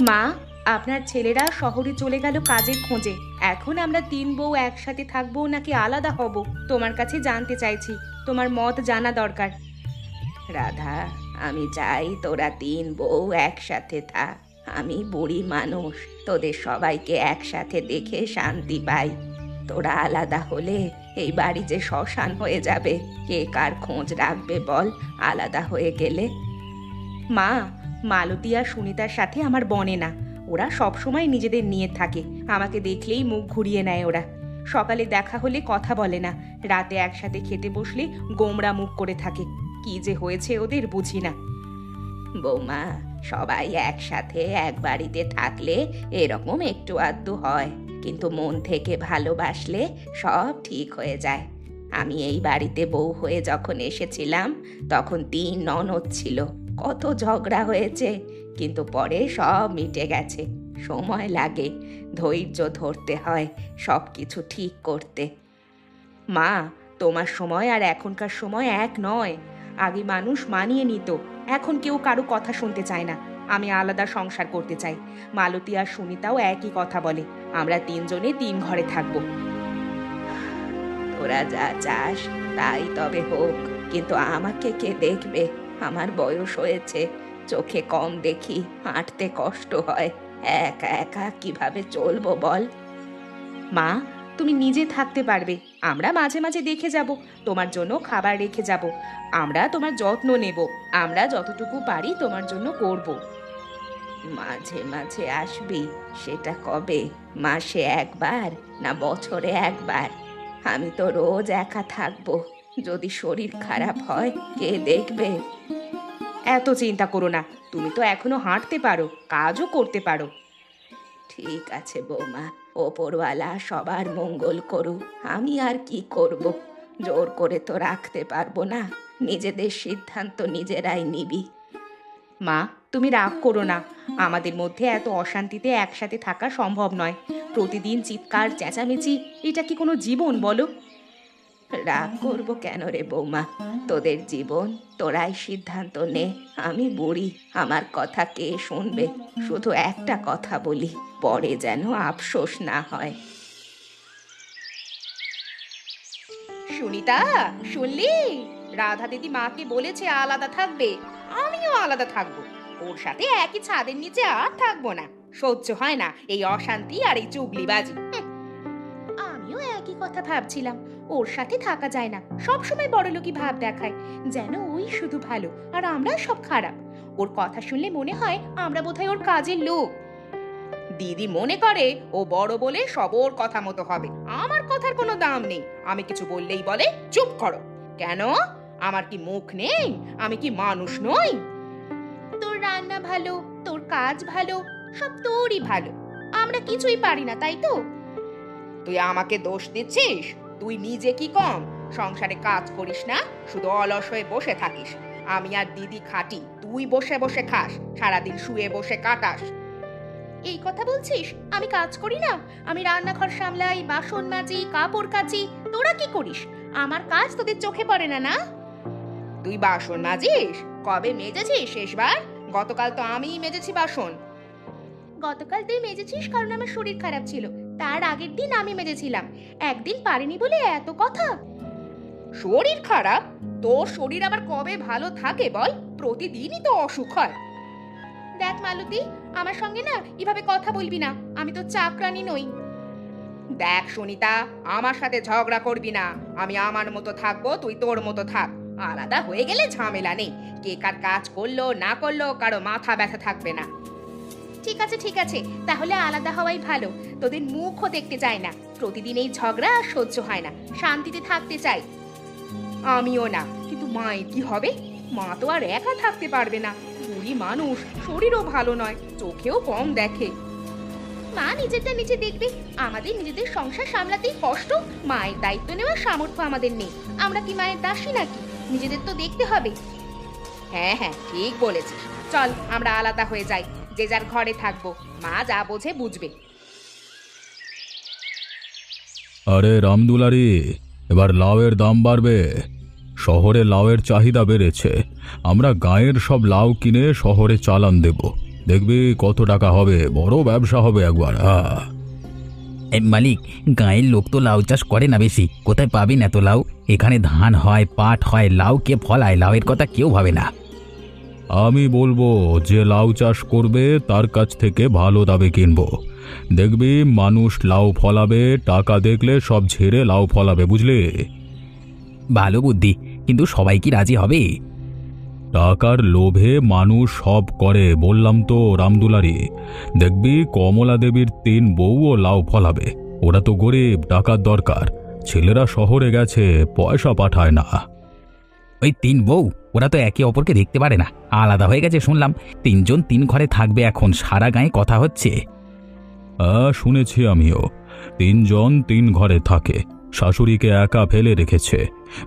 মা, আপনার ছেলেরা শহরে চলে গেল কাজের খোঁজে। এখন আমরা 3 বউ একসাথে থাকবো নাকি আলাদা হব, তোমার কাছে জানতে চাইছি। তোমার মত জানা দরকার। রাধা, আমি চাই তোরা 3 বউ একসাথে থাক। আমি বুড়ি মানুষ, তোদের সবাইকে একসাথে দেখে শান্তি পাই। তোরা আলাদা হলে এই বাড়ি যে শ্মশান হয়ে যাবে। কে কার খোঁজ রাখবে বল আলাদা হয়ে গেলে? মা, মালতী আর সুনিতার সাথে আমার বনে না। ওরা সবসময় নিজেদের নিয়ে থাকে। আমাকে দেখলেই মুখ ঘুরিয়ে নেয় ওরা। সকালে দেখা হলে কথা বলে না, রাতে একসাথে খেতে বসলে গোমড়া মুখ করে থাকে। কি যে হয়েছে ওদের বুঝি না। বৌমা, সবাই একসাথে এক বাড়িতে থাকলে এরকম একটু আধটু হয়, কিন্তু মন থেকে ভালোবাসলে সব ঠিক হয়ে যায়। আমি এই বাড়িতে বউ হয়ে যখন এসেছিলাম তখন 3 ননদ ছিল। কত ঝগড়া হয়েছে, কিন্তু পরে সব মিটে গেছে। সময় লাগে, ধৈর্য ধরতে হয় সব কিছু ঠিক করতে। মা, তোমার সময় আর এখনকার সময় এক নয়। আগে মানুষ মানিয়ে নিত, এখন কেউ কারো কথা শুনতে চায় না। আমি আলাদা সংসার করতে চাই। মালতী আর সুনিতাও একই কথা বলে, আমরা 3 জনে 3 ঘরে থাকবো। তোরা যা চাস তাই তবে হোক, কিন্তু আমাকে কে দেখবে? আমার বয়স হয়েছে, চোখে কম দেখি, হাঁটতে কষ্ট হয়। একা একা কিভাবে চলবো বল? মা, তুমি নিজে থাকতে পারবে। আমরা মাঝে মাঝে দেখে যাব, তোমার জন্য খাবার রেখে যাব। আমরা তোমার যত্ন নেব। আমরা যতটুকু পারি তোমার জন্য করব। মাঝে মাঝে আসবি? সেটা কবে? মাসে একবার না বছরে একবার? আমি তো রোজ একা থাকবো। যদি শরীর খারাপ হয় কে দেখবে? এত চিন্তা করো না, তুমি তো এখনো হাঁটতে পারো, কাজও করতে পারো। ঠিক আছে বৌমা, ওপরওয়ালা সবার মঙ্গল করুক। আমি আর কি করব? জোর করে তো রাখতে পারবো না। নিজেদের সিদ্ধান্ত নিজেরাই নিবি। মা, তুমি রাগ করো না। আমাদের মধ্যে এত অশান্তিতে একসাথে থাকা সম্ভব নয়। প্রতিদিন চিৎকার চেঁচামেচি, এটা কি কোনো জীবন বলো? রাগ করবো কেন রে বৌমা? তোদের জীবন, তোরাই সিদ্ধান্ত নে। আমি বুড়ি, আমার কথা কে শুনবে? শুধু একটা কথা বলি, পরে যেন আফসোস না হয়। সুনিতা, শুনলি? রাধা দিদি মাকে বলেছে আলাদা থাকবে। আমিও আলাদা থাকবো। ওর সাথে একই ছাদের নিচে আর থাকবো না। সহ্য হয় না এই অশান্তি আর এই চুগলিবাজি। আমিও একই কথা ভাবছিলাম। ওর সাথে থাকা যায় না, সবসময় বড়লোকি ভাব দেখায়, যেন ওই শুধু ভালো আর আমরা সব খারাপ। ওর কথা শুনলে মনে হয় আমরা বোধহয় ওর কাজের লোক। দিদি মনে করে ও বড় বলে সব ওর কথা মতো হবে। আমার কথার কোনো দাম নেই। আমি কিছু বললেই বলে চুপ করো। কেন? আমার কি মুখ নেই? আমি কি মানুষ নই? তোর রান্না ভালো, তোর কাজ ভালো, সব তোরই ভালো। আমরা কিছুই পারি না, তাই তো? তুই আমাকে দোষ দিচ্ছিস? তুই নিজে কি কম? সংসারে কাজ করিস না, শুধু অলস হয়ে বসে থাকিস। আমি আর দিদি খাটি, তুই বসে বসে খাস, সারাদিন শুয়ে বসে কাটাস। এই কথা বলছিস? আমি কাজ করি না? আমি রান্নাঘর সামলাই, বাসন মাজি, কাপড় কাচি। তোরা কি করিস? আমার কাজ তোদের চোখে পড়ে না, না? তুই বাসন মাজিস? কবে মেজেছিস শেষবার? গতকাল তো আমিই মেজেছি বাসন। গতকাল তুই মেজেছিস কারণ আমার শরীর খারাপ ছিল। তার আগের দিন আমি মেজেছিলাম। একদিন পারিনি বলে এত কথা? শরীর খারাপ? তোর শরীর আবার কবে ভালো থাকে বল? প্রতিদিনই তো অসুখ হয়। দেখ মালতী, আমার সঙ্গে না এভাবে কথা বলবি না। আমি তো চাকরানি নই। দেখ সুনিতা, আমার সাথে ঝগড়া করবি না। আমি আমার মতো থাকবো, তুই তোর মতো থাক। আলাদা হয়ে গেলে ঝামেলা নেই। কে কার কাজ করলো না করলো কারো মাথা ব্যথা থাকবে না। ঠিক আছে ঠিক আছে, তাহলে আলাদা হওয়াই ভালো। তোদের মুখও দেখতে চাই না। প্রতিদিন এই ঝগড়া আর সহ্য হয় না। শান্তিতে থাকতে চাই। আমিও না, কিন্তু মায়ের কি হবে? মা তো আর একা থাকতে পারবে না। বুড়ি মানুষ, শরীরও ভালো নয়, চোখেও কম দেখে। মা নিজেরটা নিজে দেখবে। আমাদের নিজেদের সংসার সামলাতেই কষ্ট। মায়ের দায়িত্ব নেওয়ার সামর্থ্য আমাদের নেই। আমরা কি মায়ের দাসী নাকি? নিজেদের তো দেখতে হবে। হ্যাঁ হ্যাঁ, ঠিক বলেছিস। চল আমরা আলাদা হয়ে যাই, যে যার ঘরে থাকবো। মা যা বোঝে বুঝবে। আরে রামদুলারি, এবার লাউয়ের দাম বাড়বে। শহরে লাউয়ের চাহিদা বেড়েছে। আমরা গাঁয়ের সব লাউ কিনে শহরে চালান দেব। দেখবি কত টাকা হবে, বড় ব্যবসা হবে একবার। মালিক, গাঁয়ের লোক তো লাউ চাষ করে না বেশি, কোথায় পাবেন এত লাউ? এখানে ধান হয়, পাট হয়, লাউ কে ফলায়? লাউয়ের কথা কেউ ভাবে না। আমি বলবো যে লাউ চাষ করবে তার কাছ থেকে ভালো দামে কিনবো। দেখবি মানুষ লাউ ফলাবে, টাকা দেখলে সব ছেড়ে লাউ ফলাবে, বুঝলি? ভালো বুদ্ধি, কিন্তু সবাই কি রাজি হবে? টাকার লোভে মানুষ সব করে, বললাম তো রামদুলারি। দেখবি কমলা দেবীর 3 বউও লাউ ফলাবে। ওরা তো গরিব, টাকার দরকার। ছেলেরা শহরে গেছে, পয়সা পাঠায় না। ওই 3 বউ, ওরা তো একে অপরকে দেখতে পারে না, আলাদা হয়ে গেছে শুনলাম। 3 জন 3 ঘরে থাকবে, এখন সারা গায়ে কথা হচ্ছে। শুনেছি আমিও। 3 জন 3 ঘরে থাকে। শাশুড়িকে একা ফেলে রেখেছে।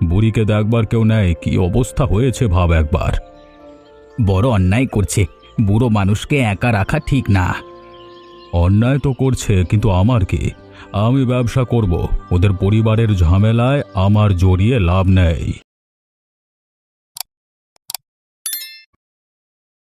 বুড়িকে দেখবার কেউ নেই, কি অবস্থা হয়েছে ভাব একবার। বড় অন্যায় করছে, বুড়ো মানুষকে একা রাখা ঠিক না। অন্যায় তো করছে, কিন্তু আমার কি? আমি ব্যবসা করব, ওদের পরিবারের ঝামেলায় আমার জড়িয়ে লাভ নেই।